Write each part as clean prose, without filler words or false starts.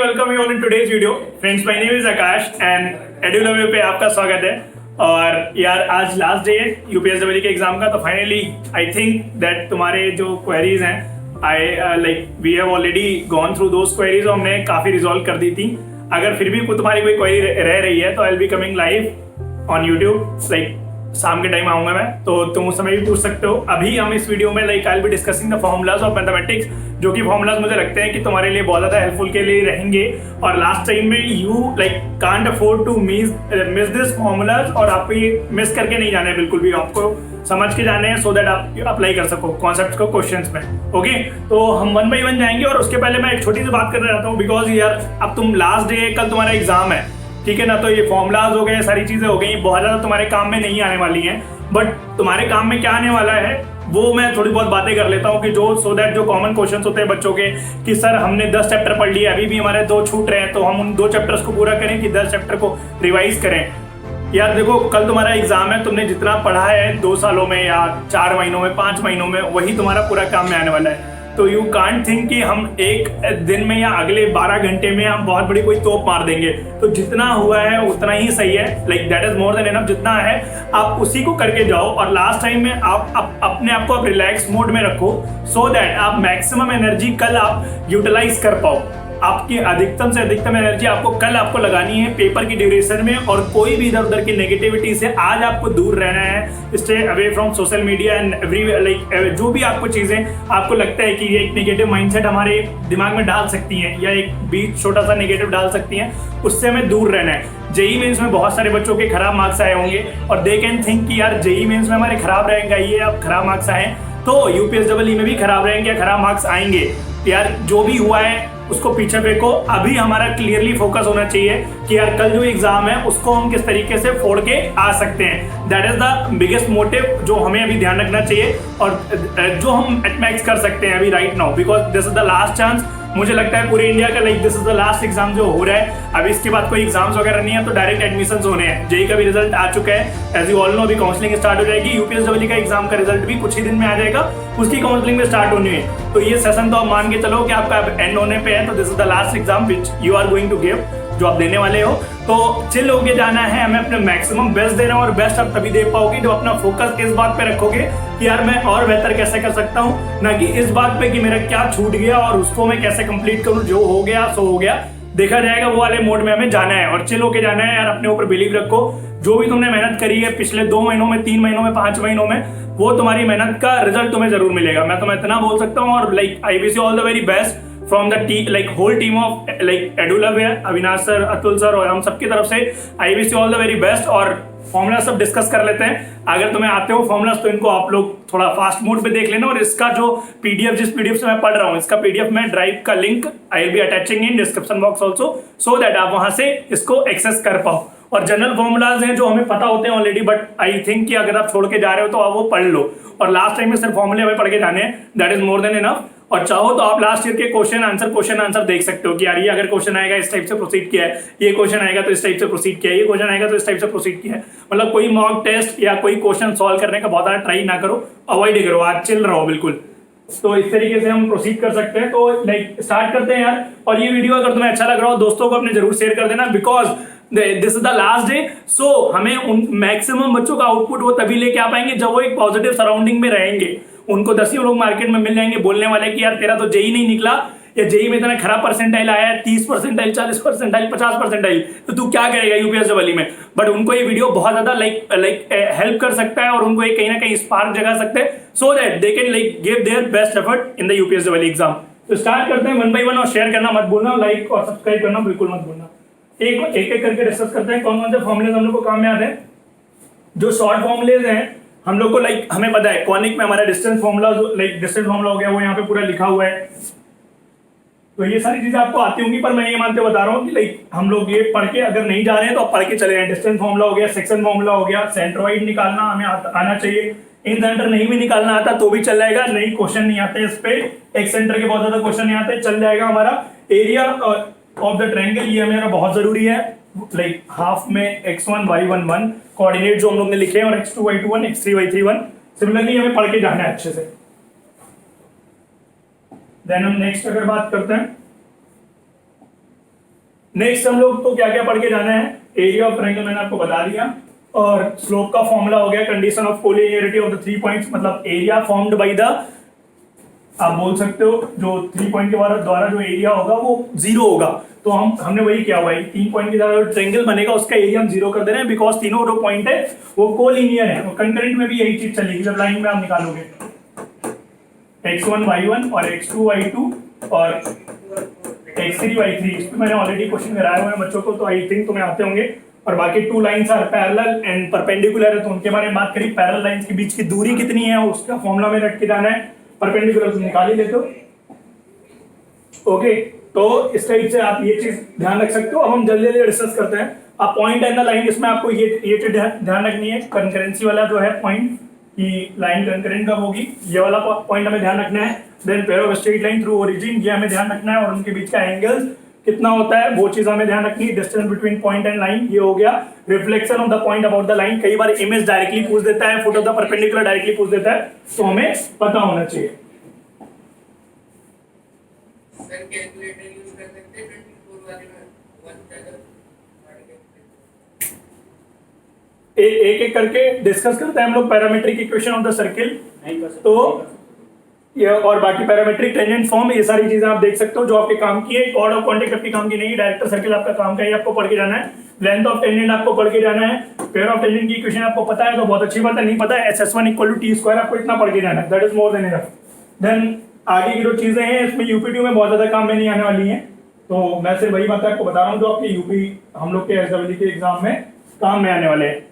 welcome you all in today's video. Friends, my name is Akash and EduLove पे आपका स्वागत है। और यार आज लास्ट डे है यूपीएसडब्ल्यू के एग्जाम का, तो फाइनली आई थिंक दैट तुम्हारे जो क्वेरीज हैं we have already gone through those queries और हमने काफ़ी रिजॉल्व कर दी थी। अगर फिर भी तुम्हारी कोई क्वेरी रह रही है तो आई will be coming live on YouTube शाम के टाइम आऊंगा मैं, तो तुम उस समय भी पूछ सकते हो। अभी हम इस वीडियो में आई will be discussing the formulas of mathematics, जो कि फॉर्मूलाज मुझे लगते हैं कि तुम्हारे लिए बहुत ज़्यादा हेल्पफुल के लिए रहेंगे। और लास्ट टाइम में you can't afford to miss this formulas, और आपको ये मिस करके नहीं जाना है बिल्कुल भी, आपको समझ के जाने हैं सो दैट आप अप्लाई कर सको कॉन्सेप्ट को क्वेश्चंस में। ओके, तो हम वन बाई वन जाएंगे। और उसके पहले मैं एक छोटी सी बात करना चाहता हूँ, बिकॉज यार अब तुम लास्ट डे, कल तुम्हारा एग्जाम है, ठीक है ना। तो ये फॉर्मूलाज हो गए, सारी चीजें हो गई, बहुत ज्यादा तुम्हारे काम में नहीं आने वाली हैं। बट तुम्हारे काम में क्या आने वाला है वो मैं थोड़ी बहुत बातें कर लेता हूँ कि सो दैट जो कॉमन क्वेश्चंस होते हैं बच्चों के कि सर हमने 10 चैप्टर पढ़ लिए, अभी भी हमारे 2 छूट रहे हैं, तो हम उन 2 चैप्टर्स को पूरा करें कि 10 चैप्टर को रिवाइज करें। यार देखो, कल तुम्हारा एग्जाम है, तुमने जितना पढ़ा है 2 सालों में या 4 महीनों में, 5 महीनों में, वही तुम्हारा पूरा काम में आने वाला है। तो यू कांट थिंक कि हम एक दिन में या अगले 12 घंटे में हम बहुत बड़ी कोई तोप मार देंगे। तो जितना हुआ है उतना ही सही है, that is more than enough. जितना है आप उसी को करके जाओ, और लास्ट टाइम में आप अपने आप को आप रिलैक्स मोड में रखो सो दैट आप मैक्सिमम एनर्जी कल आप यूटिलाइज कर पाओ। आपकी अधिकतम से अधिकतम एनर्जी आपको लगानी है पेपर की ड्यूरेशन में, और कोई भी इधर उधर की नेगेटिविटी से आज आपको दूर रहना है। Stay away from social media and every जो भी आपको चीजें आपको लगता है कि ये एक नेगेटिव माइंडसेट हमारे दिमाग में डाल सकती हैं या एक बीच छोटा सा नेगेटिव डाल सकती हैं, उससे हमें दूर रहना है। जेई मेंस में बहुत सारे बच्चों के खराब मार्क्स आए होंगे और दे कैन थिंक कि यार जेई मेंस में हमारे खराब रहेंगे, ये अब खराब मार्क्स आए तो यूपीएसडब्ल्यू में भी खराब रहेंगे या खराब मार्क्स आएंगे। यार जो भी हुआ है उसको पीछे फेंको। अभी हमारा क्लियरली फोकस होना चाहिए कि यार कल जो एग्जाम है उसको हम किस तरीके से फोड़ के आ सकते हैं। That is the biggest motive जो हमें अभी ध्यान रखना चाहिए, और जो हम एटमैक्स कर सकते हैं अभी right now, because this is the last chance. मुझे लगता है पूरे इंडिया का this is the last exam जो हो रहा है। अभी इसके बाद कोई एग्जाम्स वगैरह नहीं है, तो डायरेक्ट एडमिशंस होने हैं। जेई का भी रिजल्ट आ चुका है, एज यू ऑल नो। अभी काउंसलिंग स्टार्ट हो जाएगी, यूपीएसडब्ल्यू का एग्जाम का रिजल्ट भी कुछ ही दिन में आ जाएगा, उसकी काउंसलिंग में स्टार्ट होनी है। तो ये सेशन तो आप मान के चलो कि आपका एंड होने पे है। तो this is the last exam which you are going to give, जो आप देने वाले हो। तो चिल होके जाना है, हमें अपने मैक्सिमम बेस्ट देना है, और बेस्ट आप तभी दे पाओगे जो अपना फोकस इस बात पे रखोगे कि यार मैं और बेहतर कैसे कर सकता हूँ, ना कि इस बात पे कि मेरा क्या छूट गया और उसको मैं कैसे कंप्लीट करूँ। जो हो गया सो हो गया, देखा जाएगा, वो वाले मोड में हमें जाना है और चिल होके जाना है। यार अपने ऊपर बिलीव रखो, जो भी तुमने मेहनत करी है पिछले 2 महीनों में, 3 महीनों में, 5 महीनों में, वो तुम्हारी मेहनत का रिजल्ट तुम्हें जरूर मिलेगा। मैं तुम्हें इतना बोल सकता हूँ। और I wish you all the very best from the whole team of EduLove है, अविनाश सर, अतुल सर और हम सबकी तरफ से आई wish you all the very best. और फॉर्मूला सब डिस्कस कर लेते हैं। अगर तुम्हें आते हो फॉर्मूलाज तो इनको आप लोग थोड़ा फास्ट मोड पे देख लेना, और इसका जो पीडीएफ, जिस पीडीएफ से मैं पढ़ रहा हूँ, इसका पीडीएफ में ड्राइव का link I will B attaching in description box also, so that आप वहां से इसको एक्सेस कर पाओ। और जनरल फॉर्मूलाज हैं जो हमें पता होते हैं ऑलरेडी, बट आई थिंक कि अगर आप छोड़ के जा रहे हो तो आप वो पढ़ लो। और लास्ट टाइम में सिर्फ फॉर्मूले हमें पढ़ के जाने हैं, that is more than enough. और चाहो तो आप लास्ट ईयर के क्वेश्चन आंसर देख सकते हो कि यार ये अगर क्वेश्चन आएगा इस टाइप से प्रोसीड किया है, ये क्वेश्चन आएगा तो इस टाइप से प्रोसीड किया है, ये क्वेश्चन आएगा तो इस टाइप से प्रोसीड किया है। मतलब कोई मॉक टेस्ट या कोई क्वेश्चन सॉल्व करने का बहुत ज्यादा ट्राई ना करो, अवॉइड ही करो, आज चिल रहो बिल्कुल। तो इस तरीके से हम प्रोसीड कर सकते हैं। तो स्टार्ट करते हैं यार। और ये वीडियो अगर तुम्हें अच्छा लग रहा हो दोस्तों को अपने जरूर शेयर कर देना, because this is the last day. So हमें उन मैक्सिमम बच्चों का आउटपुट वो तभी लेके आ पाएंगे जब वो एक पॉजिटिव सराउंडिंग में रहेंगे। उनको 10 ही लोग मार्केट में मिल जाएंगे बोलने वाले कि यार तेरा तो जेई नहीं निकला, या जेई में इतना खराब परसेंटाइल आया है, 30 परसेंटाइल, 40 परसेंटाइल, 50 परसेंटाइल, तो तू क्या करेगा यूपीएसडब्ल्यू में। बट उनको ये वीडियो बहुत ज्यादा हेल्प कर सकता है, और उनको एक कहीं ना कहीं स्पार्क जगा सकते हैं, so that they can give their best effort in the UPSW exam. तो स्टार्ट करते हैं वन बाई वन, और शेयर करना मत भूलना, लाइक और सब्सक्राइब करना बिल्कुल मत भूलना। एक करके डिस्कस करते हैं कौन कौन से फॉर्मुलेज हम लोग को काम में आते हैं। जो शॉर्ट फॉर्मुलेज हैं हम लोग को हमें पता है, कॉनिक में हमारा डिस्टेंस फॉर्मूला हो गया, वो यहाँ पे पूरा लिखा हुआ है। तो ये सारी चीजें आपको आती होंगी, पर मैं ये मानते बता रहा हूँ कि हम लोग ये पढ़ के अगर नहीं जा रहे हैं तो आप पढ़ के चले जाएं। डिस्टेंस फॉर्मूला हो गया, सेक्शन फॉर्मूला हो गया, सेंट्रोइड निकालना हमें आना चाहिए। इन सेंटर नहीं भी निकालना आता तो भी चल जाएगा, नहीं क्वेश्चन नहीं आते इस पे, एक सेंटर के बहुत ज्यादा क्वेश्चन नहीं आते, चल जाएगा। हमारा एरिया ऑफ द ट्रायंगल, ये हमारा बहुत जरूरी है। हाफ में x1 y1 1 कोऑर्डिनेट जो हम लोग ने लिखे हैं, और x2 y2 1 x3 y3 1 similarly हमें पढ़ के जाना है अच्छे से। देन हम नेक्स्ट अगर बात करते हैं नेक्स्ट हम लोग को क्या क्या पढ़ के जाना है, एरिया ऑफ ट्रायंगल मैंने आपको बता दिया, और स्लोप का फॉर्मूला हो गया, condition of collinearity of the 3 points, मतलब एरिया फॉर्म्ड बाय द, आप बोल सकते हो जो 3 पॉइंट के द्वारा जो एरिया होगा वो 0 होगा। तो हमने वही किया हुआ है, 3 पॉइंट के द्वारा जो ट्रायंगल बनेगा उसका एरिया हम 0 कर दे रहे हैं, बिकॉज तीनों जो पॉइंट है वो कोलिनियर है। और कंकरेंट में भी यही चीज चलेगी, जब लाइन में आप निकालोगे x1 y1 और x2 y2 और x3 y3, इस पे मैंने ऑलरेडी क्वेश्चन कराया हुआ है बच्चों को, तो आई थिंक तुम्हें आते होंगे। और बाकी 2 lines are parallel and perpendicular है, तो उनके बारे में बात करी। पैरेलल लाइंस के बीच की दूरी कितनी है उसका फॉर्मूला में रट के जाना है, परपेंडिकुलर तुम निकाल ही लेते हो। ओके, तो इस टाइप से आप ये चीज ध्यान रख सकते हो। अब हम जल्दी जल्दी डिस्कस करते हैं। अब पॉइंट एंड द लाइन, इसमें आपको ये चीज ध्यान रखनी है, कंकरेंसी वाला जो है पॉइंट की लाइन कंकरेंट कब होगी, ये वाला पॉइंट हमें ध्यान रखना है। Then pair of straight line through origin, ये हमें ध्यान रखना है, और उनके बीच का एंगल कितना होता है वो चीज हमें ध्यान रखनी है। Distance between point and line, ये हो गया। Reflection of the point about the line, कई बार इमेज डायरेक्टली पूछ देता है, foot of the perpendicular directly पूछ देता है, तो हमें पता होना चाहिए। सर कैलकुलेटर यूज कर सकते हैं 24 वाले में, एक एक करके डिस्कस करते हैं हम लोग parametric equation of the circle. तो ये और बाकी पैरामीट्रिक टेंजेंट फॉर्म, ये सारी चीजें आप देख सकते हो जो आपके काम की है। कॉर्ड ऑफ कॉन्टेक्ट आपके काम की नहीं, डायरेक्टर सर्किल आपका काम का है, आपको पढ़ के जाना है। लेंथ ऑफ टेंजेंट आपको पढ़ के जाना है। पेयर ऑफ टेंजेंट की इक्वेशन आपको पता है तो बहुत अच्छी बात है, नहीं पता है SS1 = T², आपको इतना पढ़ के जाना है, that is more than enough. Then आगे की जो चीजें हैं इसमें यूपी में बहुत ज्यादा काम में नहीं आने वाली हैं, तो मैं सिर्फ वही बात आपको बता रहा हूँ जो आपके यूपी हम लोग के SWD के एग्जाम में काम में आने वाले हैं।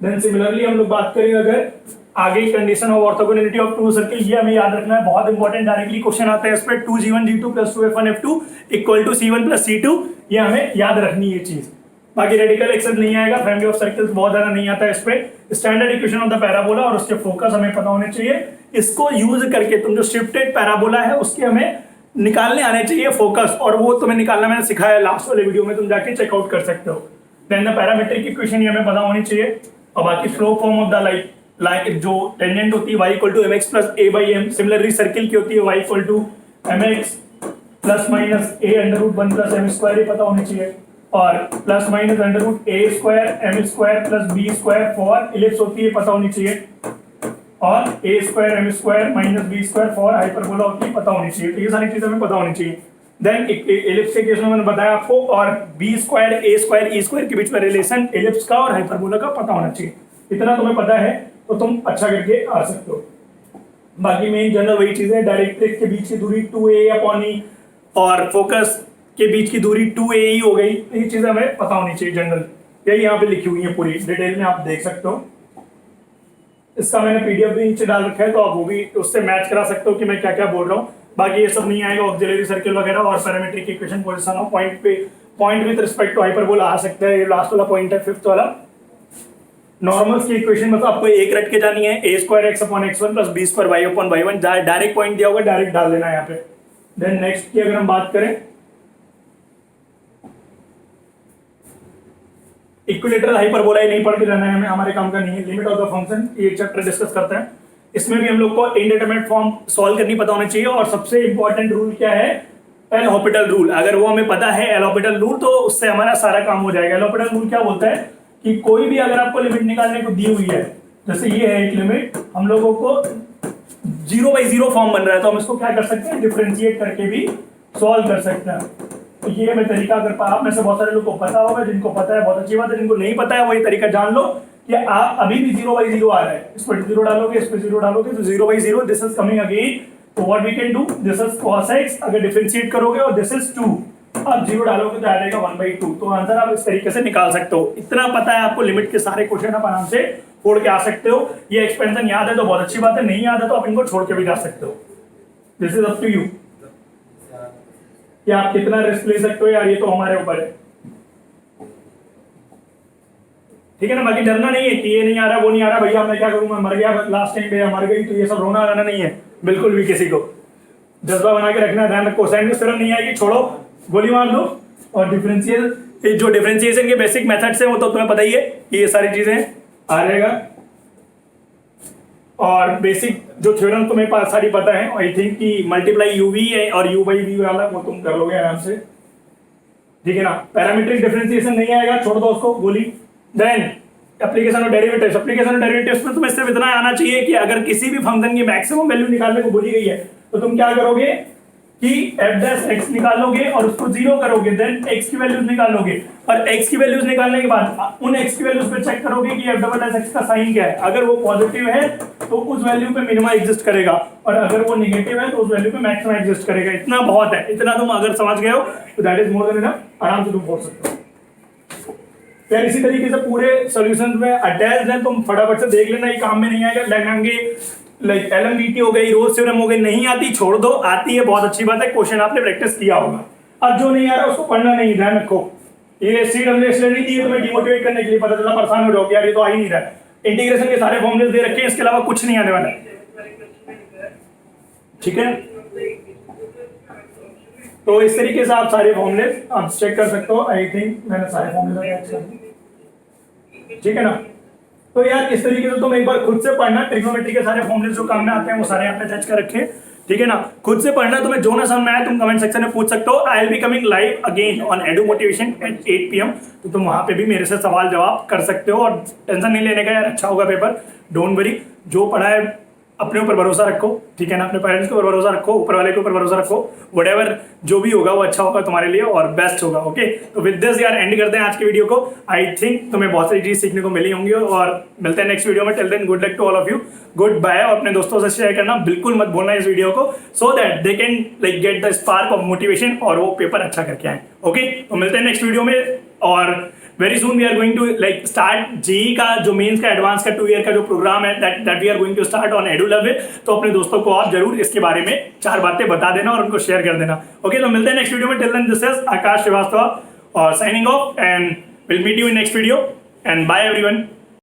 देन सिमिलरली हम लोग बात करें अगर आगे condition of orthogonality of two circle, ये हमें याद रखना है, बहुत इंपॉर्टेंट, डायरेक्टली क्वेश्चन आता है इस पे। 2G1G2 + 2F1F2 = C1 + C2, ये हमें याद रखनी है चीज। बाकी रेडिकल एक्सेस नहीं आएगा, फैमिली ऑफ सर्कल्स बहुत ज्यादा नहीं आता है इस पे। Standard equation of the parabola और उसके फोकस हमें पता होने चाहिए। इसको यूज करके तुम जो शिफ्टेड पैराबोला है उसके हमें निकालने आने चाहिए फोकस, और वो तुम्हें निकालना मैंने सिखाया लास्ट वाले वीडियो में, तुम जाके चेकआउट कर सकते हो। देन द पैरामीट्रिक इक्वेशन ये हमें पता होनी चाहिए। और बाकी flow form of the line जो टेंजेंट होती है y = mx + a/m, similarly circle की होती है y = mx ± a√1 + m², ये पता होनी चाहिए। और ± √a² m² + b² for ellipse होती है, पता होनी चाहिए। और a² m² - b² for hyperbola होती है, पता होनी चाहिए। तो ये सारी चीजें हमें पता होनी चाहिए। देन इलिप्स के केस में मैंने बताया आपको, और b² a² e² के बीच में रिलेशन इलिप्स का और हाइपरबोला का पता होना चाहिए। इतना तुम्हें पता है तो तुम अच्छा करके आ सकते हो। बाकी मेन जनरल वही चीजें, डायरेक्ट्रिक्स के बीच की दूरी 2a/e और फोकस के बीच की दूरी 2a हो गई, ये चीजें हमें पता होनी चाहिए जनरल। यही यहाँ पे लिखी हुई है पूरी डिटेल में, आप देख सकते हो। इसका मैंने PDF भी नीचे डाल रखा है, तो आप वो भी उससे मैच करा सकते हो कि मैं क्या क्या बोल रहा हूँ। बाकी ये सब नहीं आएगा, ऑक्सिलरी सर्किल वगैरह और parametric equation, position of point पे point with respect to hyperbola आ सकता है। ये लास्ट वाला पॉइंट है, 5th वाला। नॉर्मल्स की इक्वेशन मतलब आपको एक रट के जानी है, a² x/x1 + b² y/y1, direct point दिया होगा, डायरेक्ट डाल देना है यहाँ पे। देन नेक्स्ट की अगर हम बात करें, इक्विलेटरल हाइपरबोला नहीं पढ़ के जाना है हमें, हमारे काम का नहीं है। लिमिट ऑफ द फंक्शन, ये चैप्टर डिस्कस करते हैं। इसमें भी हम लोग को इंडिटरमिनेट फॉर्म सॉल्व करनी पता होना चाहिए। और सबसे इंपॉर्टेंट रूल क्या है, एल हॉपिटल रूल। अगर वो हमें पता है एल हॉपिटल रूल, तो उससे हमारा सारा काम हो जाएगा। एल हॉपिटल रूल क्या बोलता है कि कोई भी अगर आपको लिमिट निकालने को दी हुई है, जैसे ये है एक लिमिट, हम लोगों को 0/0 फॉर्म बन रहा है, तो हम इसको क्या कर सकते हैं, डिफरेंशिएट करके भी सॉल्व कर सकते हैं। तो ये हमें तरीका, अगर आप में से बहुत सारे लोगों को पता होगा, जिनको पता है बहुत अच्छी बात है, जिनको नहीं पता है वही तरीका जान लो कि आप अभी भी 0/0 आ रहा है, इस पर 0 डालोगे, इस पर 0 डालोगे, तो 0/0, दिस इज कमिंग अगेन। तो what we can do, this is cos x, अगर डिफरेंशिएट करोगे, और दिस इज 2, अब 0 डालोगे तो आ जाएगा 1/2। तो आंसर आप इस तरीके से निकाल सकते हो। इतना पता है आपको, लिमिट के सारे क्वेश्चन आप आराम से फोड़ के आ सकते हो। ये एक्सपेंशन याद है तो बहुत अच्छी बात है, नहीं याद है तो आप इनको छोड़ के भी जा सकते हो। This is up to you कि आप कितना रिस्क ले सकते हो यार, ये तो हमारे ऊपर है, ठीक है ना। बाकी डरना नहीं है कि ये नहीं आ रहा, वो नहीं आ रहा, भैया मैं क्या करूं, मैं मर गया लास्ट टाइम पे, मर गई, तो ये सब रोना आना नहीं है बिल्कुल भी। किसी को जज्बा बना के रखना है, ध्यान रखो। साइन की तरफ नहीं आएगी, छोड़ो, गोली मार दो। और डिफरेंशियल, जो डिफरेंशिएशन के बेसिक मेथड्स हैं वो तो तुम्हें पता ही है कि ये सारी चीजें आ जाएगा। और बेसिक जो थ्योरम तुम्हें सारी पता है, आई थिंक कि मल्टीप्लाई UV है और U/V वाला वो तुम कर लोगे आराम से। ठीक है ना। पैरामीट्रिक डिफरेंशिएशन नहीं आएगा, छोड़ दो उसको, गोली। Then application of derivatives, application of derivatives में तुम्हें सिर्फ इतना आना चाहिए कि अगर किसी भी फंक्शन की मैक्सिमम वैल्यू निकालने को बोली गई है तो तुम क्या करोगे कि f डैश x निकालोगे और उसको 0 करोगे, देन x की वैल्यूज निकालोगे और x की वैल्यूज निकालने के बाद उन x की वैल्यूज पे चेक करोगे कि f डबल डैश x का साइन क्या है। अगर वो पॉजिटिव है तो उस वैल्यू पे मिनिमा एग्जिस्ट करेगा और अगर वो नेगेटिव है तो उस वैल्यू पे मैक्सिमा एग्जिस्ट करेगा। इतना बहुत है, इतना तुम अगर समझ गए हो तो that is more than enough, आराम से तुम बोल सकते हो। यार इसी तरीके से पूरे सॉल्यूशंस में अटैच्ड है, तुम फटाफट से देख लेना, ये काम में नहीं आएगा। लगेंगे लाइक एलएमडीटी हो गई, रोल्स थ्योरम हो गई, नहीं आती छोड़ दो, आती है बहुत अच्छी बात है, क्वेश्चन आपने प्रैक्टिस किया होगा। अब जो नहीं आ रहा उसको पढ़ना नहीं, ध्यान रखो। ये CWS नहीं दी है तुम्हें डिमोटिवेट करने के लिए, पता चला परेशान हो जाओगे यार ये तो आ ही नहीं रहा है। इंटीग्रेशन के सारे फॉर्मूले दे रखे हैं, इसके अलावा कुछ नहीं आने वाला है, ठीक है। तो इस तरीके से आप सारे फॉर्मूले आप चेक कर सकते हो। आई थिंक मैंने सारे फॉर्मूले अटैच कर दिए, ठीक है ना। तो यार इस तरीके से तुम एक बार खुद से पढ़ना, ट्रिग्नोमेट्री के सारे फॉर्मूले जो काम में आते हैं वो सारे आपने अटैच कर रखे, ठीक है ना। खुद से पढ़ना, तुम्हें जो ना समझ में आए तुम कमेंट सेक्शन में पूछ सकते हो। I will be coming live again on Edu Motivation at 8 PM, तो तुम वहां पे भी मेरे से सवाल जवाब कर सकते हो और टेंशन नहीं लेने का यार, अच्छा होगा पेपर, डोंट वरी। जो पढ़ा है अपने ऊपर भरोसा रखो, ठीक है ना, अपने पेरेंट्स के ऊपर भरोसा रखो, ऊपर वाले के ऊपर भरोसा रखो, व्हाटएवर जो भी होगा वो अच्छा होगा तुम्हारे लिए और बेस्ट होगा, ओके। तो विद दिस यार एंड करते हैं आज की वीडियो को। आई थिंक तुम्हें बहुत सारी चीज सीखने को मिली होंगी और मिलते हैं नेक्स्ट वीडियो में। Till then good luck to all of you, goodbye. और अपने दोस्तों से शेयर करना बिल्कुल मत भूलना इस वीडियो को, सो that they can like get the spark of motivation और वो पेपर अच्छा करके आए, ओके। तो मिलते हैं नेक्स्ट वीडियो में और very soon we are going to like start JEE का जो मेंस का एडवांस का 2 ईयर का जो प्रोग्राम है that we are going to start on एडुलव। तो अपने दोस्तों को आप जरूर इसके बारे में 4 बातें बता देना और उनको शेयर कर देना, ओके। तो मिलते हैं नेक्स्ट वीडियो में। Till then this is Akash Srivastava और signing off and will meet you in next video and bye everyone.